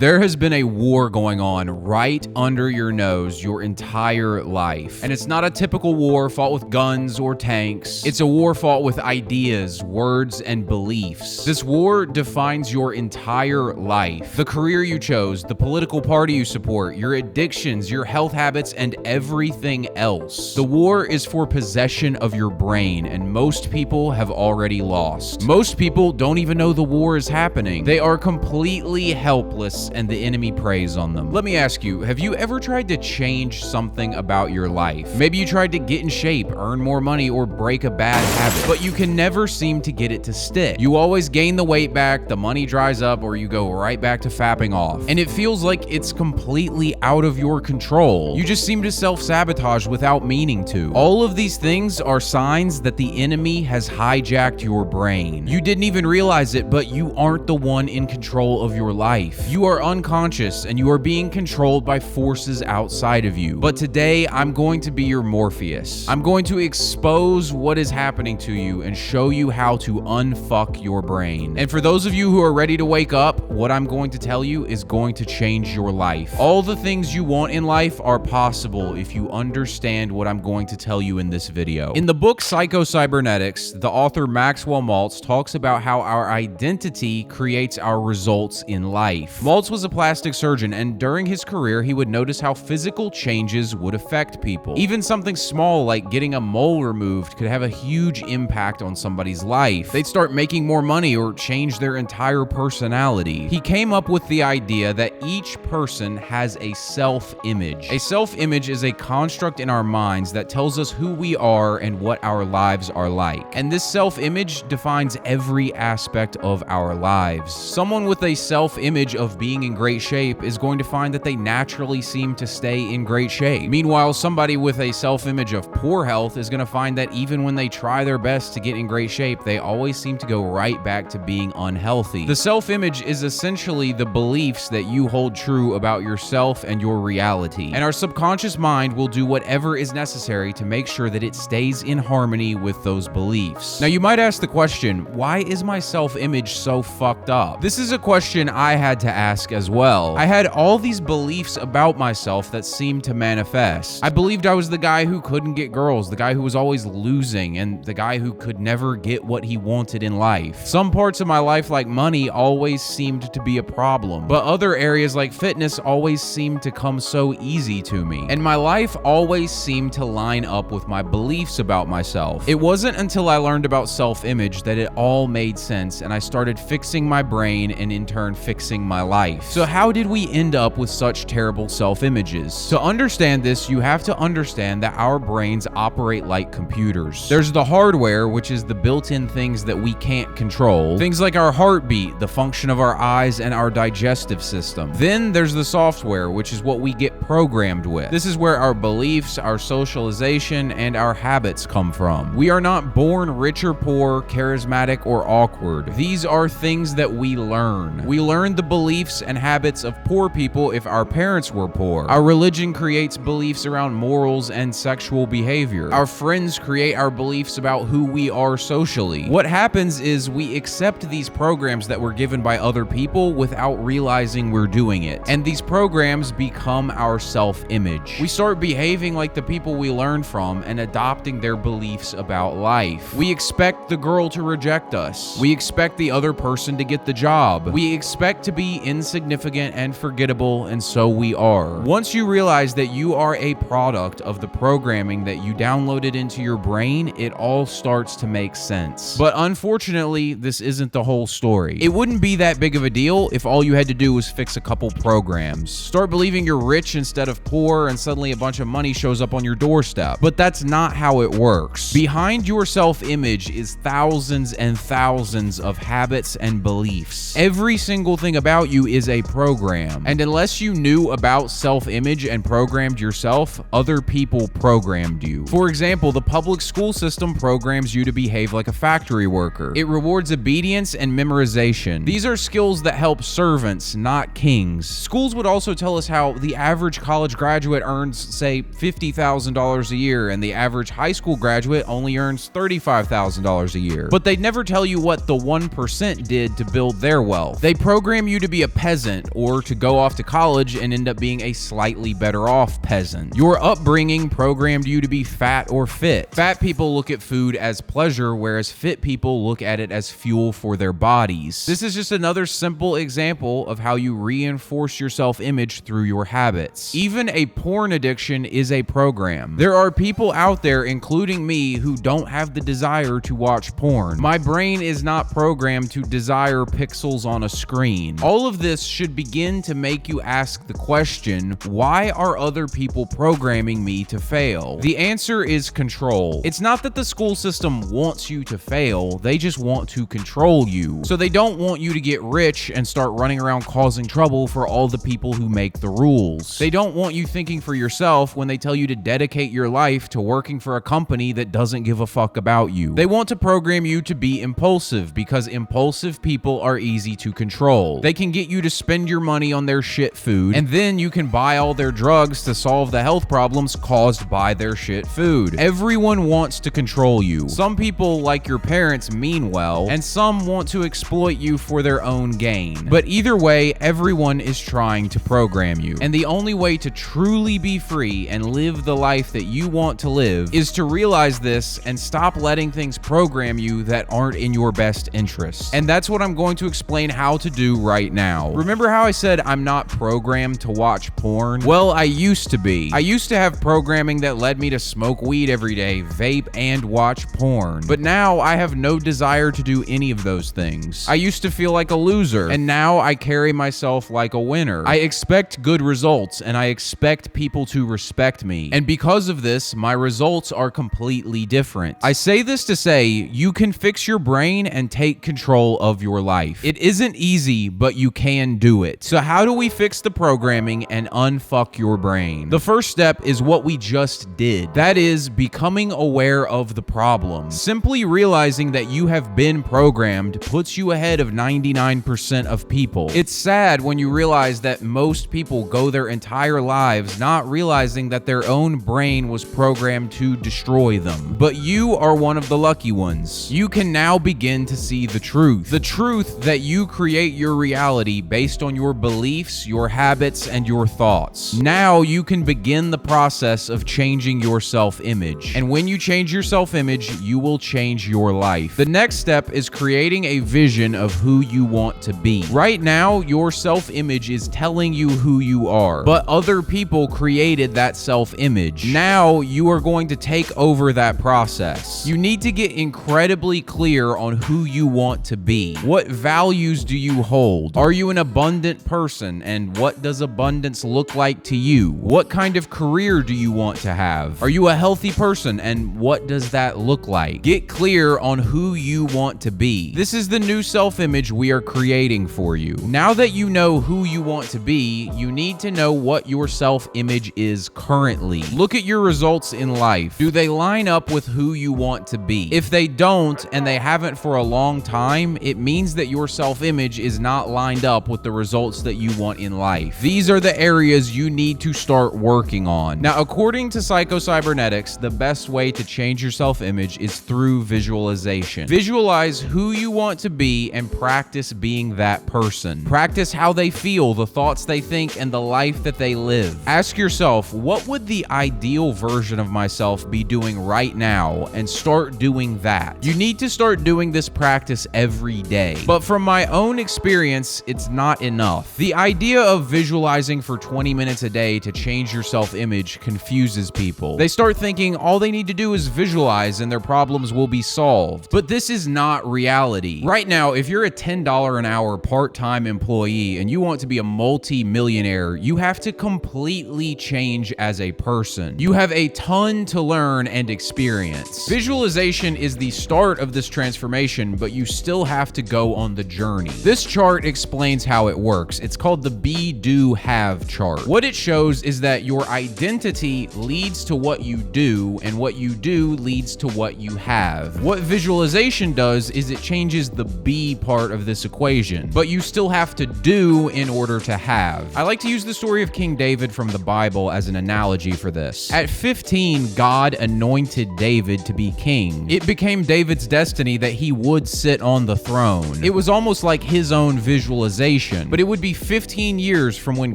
There has been a war going on right under your nose your entire life. And it's not a typical war fought with guns or tanks. It's a war fought with ideas, words, and beliefs. This war defines your entire life. The career you chose, the political party you support, your addictions, your health habits, and everything else. The war is for possession of your brain, and most people have already lost. Most people don't even know the war is happening. They are completely helpless and the enemy preys on them. Let me ask you, have you ever tried to change something about your life? Maybe you tried to get in shape, earn more money, or break a bad habit, but you can never seem to get it to stick. You always gain the weight back, the money dries up, or you go right back to fapping off. And it feels like it's completely out of your control. You just seem to self-sabotage without meaning to. All of these things are signs that the enemy has hijacked your brain. You didn't even realize it, but you aren't the one in control of your life. You are unconscious and you are being controlled by forces outside of you. But today, I'm going to be your Morpheus. I'm going to expose what is happening to you and show you how to unfuck your brain. And for those of you who are ready to wake up, what I'm going to tell you is going to change your life. All the things you want in life are possible if you understand what I'm going to tell you in this video. In the book Psycho-Cybernetics, the author Maxwell Maltz talks about how our identity creates our results in life. Maltz was a plastic surgeon, and during his career, he would notice how physical changes would affect people. Even something small like getting a mole removed could have a huge impact on somebody's life. They'd start making more money or change their entire personality. He came up with the idea that each person has a self-image. A self-image is a construct in our minds that tells us who we are and what our lives are like. And this self-image defines every aspect of our lives. Someone with a self-image of being in great shape is going to find that they naturally seem to stay in great shape. Meanwhile, somebody with a self-image of poor health is going to find that even when they try their best to get in great shape, they always seem to go right back to being unhealthy. The self-image is essentially the beliefs that you hold true about yourself and your reality. And our subconscious mind will do whatever is necessary to make sure that it stays in harmony with those beliefs. Now, you might ask the question, why is my self-image so fucked up? This is a question I had to ask as well. I had all these beliefs about myself that seemed to manifest. I believed I was the guy who couldn't get girls, the guy who was always losing, and the guy who could never get what he wanted in life. Some parts of my life, like money, always seemed to be a problem, but other areas like fitness always seemed to come so easy to me. And my life always seemed to line up with my beliefs about myself. It wasn't until I learned about self-image that it all made sense, and I started fixing my brain and in turn fixing my life. So how did we end up with such terrible self-images? To understand this, you have to understand that our brains operate like computers. There's the hardware, which is the built-in things that we can't control. Things like our heartbeat, the function of our eyes, and our digestive system. Then there's the software, which is what we get programmed with. This is where our beliefs, our socialization, and our habits come from. We are not born rich or poor, charismatic or awkward. These are things that we learn. We learn the beliefs and habits of poor people if our parents were poor. Our religion creates beliefs around morals and sexual behavior. Our friends create our beliefs about who we are socially. What happens is we accept these programs that were given by other people without realizing we're doing it. And these programs become our self-image. We start behaving like the people we learned from and adopting their beliefs about life. We expect the girl to reject us. We expect the other person to get the job. We expect to be insignificant and forgettable, and so we are. Once you realize that you are a product of the programming that you downloaded into your brain, it all starts to make sense. But unfortunately, this isn't the whole story. It wouldn't be that big of a deal if all you had to do was fix a couple programs. Start believing you're rich instead of poor, and suddenly a bunch of money shows up on your doorstep. But that's not how it works. Behind your self-image is thousands and thousands of habits and beliefs. Every single thing about you is a program. And unless you knew about self-image and programmed yourself, other people programmed you. For example, the public school system programs you to behave like a factory worker. It rewards obedience and memorization. These are skills that help servants, not kings. Schools would also tell us how the average college graduate earns, say, $50,000 a year, and the average high school graduate only earns $35,000 a year. But they'd never tell you what the 1% did to build their wealth. They program you to be a peasant or to go off to college and end up being a slightly better off peasant. Your upbringing programmed you to be fat or fit. Fat people look at food as pleasure, whereas fit people look at it as fuel for their bodies. This is just another simple example of how you reinforce your self-image through your habits. Even a porn addiction is a program. There are people out there, including me, who don't have the desire to watch porn. My brain is not programmed to desire pixels on a screen. All of this should begin to make you ask the question, why are other people programming me to fail? The answer is control. It's not that the school system wants you to fail, they just want to control you. So they don't want you to get rich and start running around causing trouble for all the people who make the rules. They don't want you thinking for yourself when they tell you to dedicate your life to working for a company that doesn't give a fuck about you. They want to program you to be impulsive because impulsive people are easy to control. They can get you to spend your money on their shit food, and then you can buy all their drugs to solve the health problems caused by their shit food. Everyone wants to control you. Some people, like your parents, mean well, and some want to exploit you for their own gain. But either way, everyone is trying to program you. And the only way to truly be free and live the life that you want to live is to realize this and stop letting things program you that aren't in your best interest. And that's what I'm going to explain how to do right now. Remember how I said I'm not programmed to watch porn? Well, I used to be. I used to have programming that led me to smoke weed every day, vape, and watch porn. But now I have no desire to do any of those things. I used to feel like a loser, and now I carry myself like a winner. I expect good results, and I expect people to respect me. And because of this, my results are completely different. I say this to say, you can fix your brain and take control of your life. It isn't easy, but you can do it. So how do we fix the programming and unfuck your brain? The first step is what we just did. That is becoming aware of the problem. Simply realizing that you have been programmed puts you ahead of 99% of people. It's sad when you realize that most people go their entire lives not realizing that their own brain was programmed to destroy them. But you are one of the lucky ones. You can now begin to see the truth. The truth that you create your reality based on your beliefs, your habits, and your thoughts. Now you can begin the process of changing your self-image. And when you change your self-image, you will change your life. The next step is creating a vision of who you want to be. Right now, your self-image is telling you who you are, but other people created that self-image. Now you are going to take over that process. You need to get incredibly clear on who you want to be. What values do you hold? Are you an abundant person? And what does abundance look like to you? What kind of career do you want to have? Are you a healthy person? And what does that look like? Get clear on who you want to be. This is the new self-image we are creating for you. Now that you know who you want to be, you need to know what your self-image is currently. Look at your results in life. Do they line up with who you want to be? If they don't, and they haven't for a long time, it means that your self-image is not lined up with the results that you want in life. These are the areas you need to start working on. Now, according to psychocybernetics, the best way to change your self-image is through visualization. Visualize who you want to be and practice being that person. Practice how they feel, the thoughts they think, and the life that they live. Ask yourself, what would the ideal version of myself be doing right now, and start doing that. You need to start doing this practice every day. But from my own experience, it's not enough. The idea of visualizing for 20 minutes a day to change your self-image confuses people. They start thinking all they need to do is visualize and their problems will be solved. But this is not reality. Right now, if you're a $10 an hour part-time employee and you want to be a multi-millionaire, you have to completely change as a person. You have a ton to learn and experience. Visualization is the start of this transformation, but you still have to go on the journey. This chart explains how it works. It's called the be, do, have chart. What it shows is that your identity leads to what you do, and what you do leads to what you have. What visualization does is it changes the be part of this equation, but you still have to do in order to have. I like to use the story of King David from the Bible as an analogy for this. At 15, God anointed David to be king. It became David's destiny that he would sit on the throne. It was almost like his own visualization. creation, but it would be 15 years from when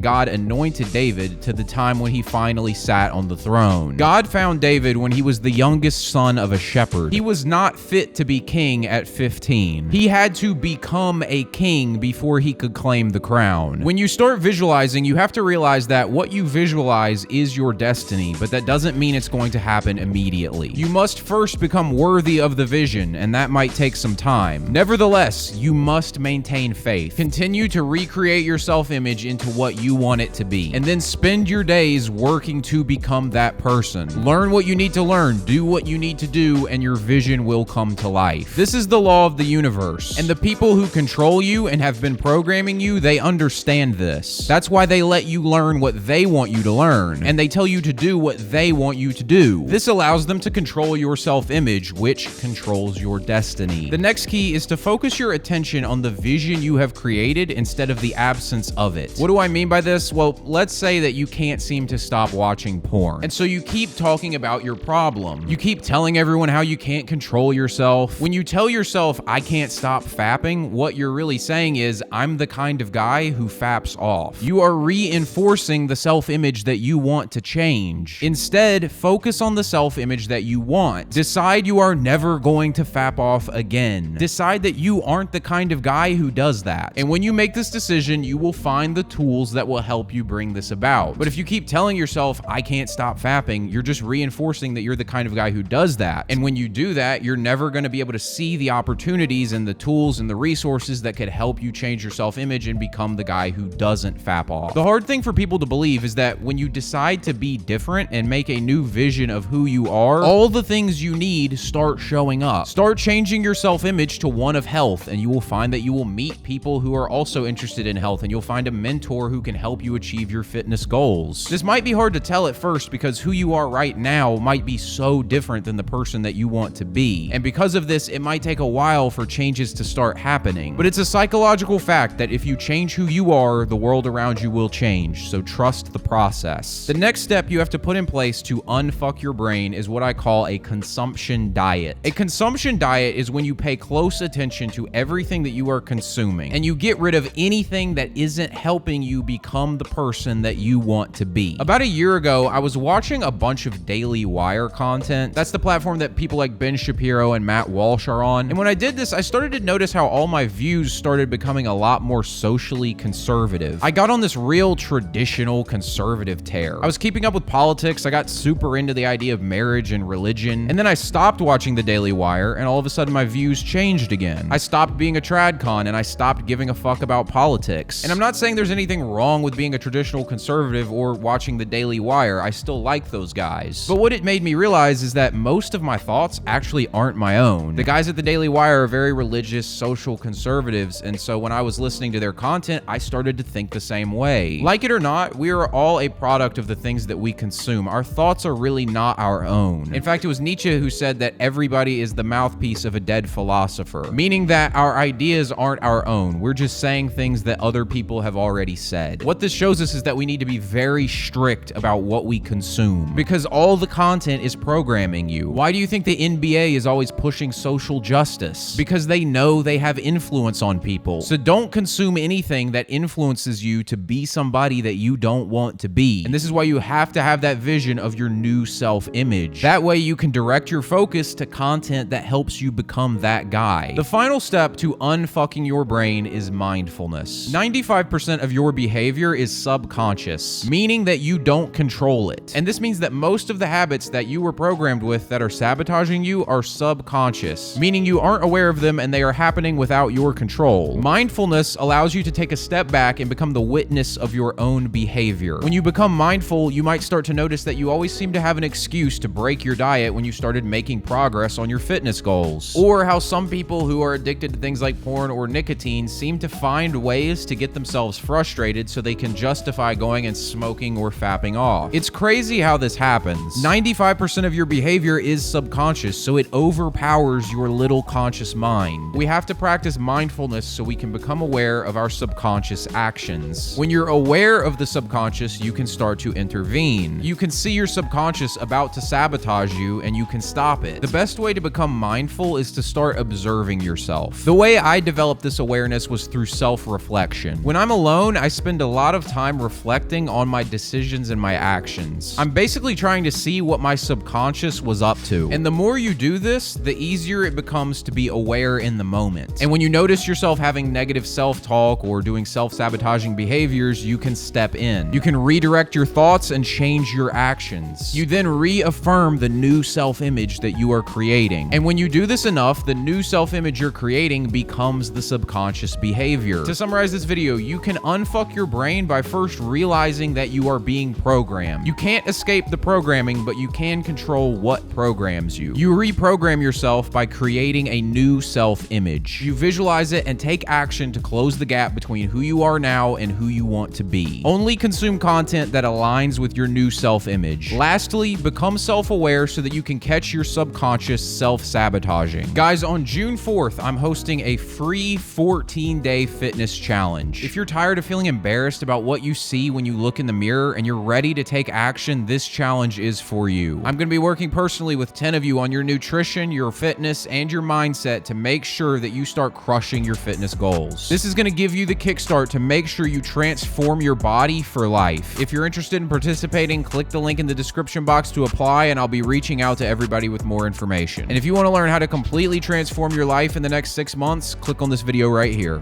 God anointed David to the time when he finally sat on the throne. God found David when he was the youngest son of a shepherd. He was not fit to be king at 15. He had to become a king before he could claim the crown. When you start visualizing, you have to realize that what you visualize is your destiny, but that doesn't mean it's going to happen immediately. You must first become worthy of the vision, and that might take some time. Nevertheless, you must maintain faith. Continue to recreate your self-image into what you want it to be, and then spend your days working to become that person. Learn what you need to learn, do what you need to do, and your vision will come to life. This is the law of the universe, and the people who control you and have been programming you, they understand this. That's why they let you learn what they want you to learn, and they tell you to do what they want you to do. This allows them to control your self-image, which controls your destiny. The next key is to focus your attention on the vision you have created instead of the absence of it. What do I mean by this? Well, let's say that you can't seem to stop watching porn, and so you keep talking about your problem. You keep telling everyone how you can't control yourself. When you tell yourself, I can't stop fapping, what you're really saying is, I'm the kind of guy who faps off. You are reinforcing the self-image that you want to change. Instead, focus on the self-image that you want. Decide you are never going to fap off again. Decide that you aren't the kind of guy who does that. And when you make this decision, you will find the tools that will help you bring this about. But if you keep telling yourself, I can't stop fapping, you're just reinforcing that you're the kind of guy who does that. And when you do that, you're never going to be able to see the opportunities and the tools and the resources that could help you change your self-image and become the guy who doesn't fap off. The hard thing for people to believe is that when you decide to be different and make a new vision of who you are, all the things you need start showing up. Start changing your self-image to one of health, and you will find that you will meet people who are also interested in health, and you'll find a mentor who can help you achieve your fitness goals. This might be hard to tell at first because who you are right now might be so different than the person that you want to be. And because of this, it might take a while for changes to start happening. But it's a psychological fact that if you change who you are, the world around you will change. So trust the process. The next step you have to put in place to unfuck your brain is what I call a consumption diet. A consumption diet is when you pay close attention to everything that you are consuming, and you get rid of anything that isn't helping you become the person that you want to be. About a year ago, I was watching a bunch of Daily Wire content. That's the platform that people like Ben Shapiro and Matt Walsh are on. And when I did this, I started to notice how all my views started becoming a lot more socially conservative. I got on this real traditional conservative tear. I was keeping up with politics. I got super into the idea of marriage and religion. And then I stopped watching the Daily Wire, and all of a sudden my views changed again. I stopped being a tradcon, and I stopped giving a fuck about politics. And I'm not saying there's anything wrong with being a traditional conservative or watching the Daily Wire. I still like those guys. But what it made me realize is that most of my thoughts actually aren't my own. The guys at the Daily Wire are very religious, social conservatives, and so when I was listening to their content, I started to think the same way. Like it or not, we are all a product of the things that we consume. Our thoughts are really not our own. In fact, it was Nietzsche who said that everybody is the mouthpiece of a dead philosopher, meaning that our ideas aren't our own. We're just saying things that other people have already said. What this shows us is that we need to be very strict about what we consume, because all the content is programming you. Why do you think the NBA is always pushing social justice? Because they know they have influence on people. So don't consume anything that influences you to be somebody that you don't want to be. And this is why you have to have that vision of your new self-image. That way you can direct your focus to content that helps you become that guy. The final step to unfucking your brain is mindfulness. 95% of your behavior is subconscious, meaning that you don't control it. And this means that most of the habits that you were programmed with that are sabotaging you are subconscious, meaning you aren't aware of them and they are happening without your control. Mindfulness allows you to take a step back and become the witness of your own behavior. When you become mindful, you might start to notice that you always seem to have an excuse to break your diet when you started making progress on your fitness goals. Or how some people who are addicted to things like porn or nicotine seem to find ways to get themselves frustrated so they can justify going and smoking or fapping off. It's crazy how this happens. 95% of your behavior is subconscious, so it overpowers your little conscious mind. We have to practice mindfulness so we can become aware of our subconscious actions. When you're aware of the subconscious, you can start to intervene. You can see your subconscious about to sabotage you, and you can stop it. The best way to become mindful is to start observing yourself. The way I developed this awareness was through self-reflection. When I'm alone, I spend a lot of time reflecting on my decisions and my actions. I'm basically trying to see what my subconscious was up to. And the more you do this, the easier it becomes to be aware in the moment. And when you notice yourself having negative self-talk or doing self-sabotaging behaviors, you can step in. You can redirect your thoughts and change your actions. You then reaffirm the new self-image that you are creating. And when you do this enough, the new self-image you're creating becomes the subconscious behavior. To summarize this video, you can unfuck your brain by first realizing that you are being programmed. You can't escape the programming, but you can control what programs you. You reprogram yourself by creating a new self-image. You visualize it and take action to close the gap between who you are now and who you want to be. Only consume content that aligns with your new self-image. Lastly, become self-aware so that you can catch your subconscious self-sabotaging. Guys, on June 4th, I'm hosting a free 14-day fitness challenge. If you're tired of feeling embarrassed about what you see when you look in the mirror and you're ready to take action, this challenge is for you. I'm going to be working personally with 10 of you on your nutrition, your fitness, and your mindset to make sure that you start crushing your fitness goals. This is going to give you the kickstart to make sure you transform your body for life. If you're interested in participating, click the link in the description box to apply, and I'll be reaching out to everybody with more information. And if you want to learn how to completely transform your life in the next 6 months, click on this video right here.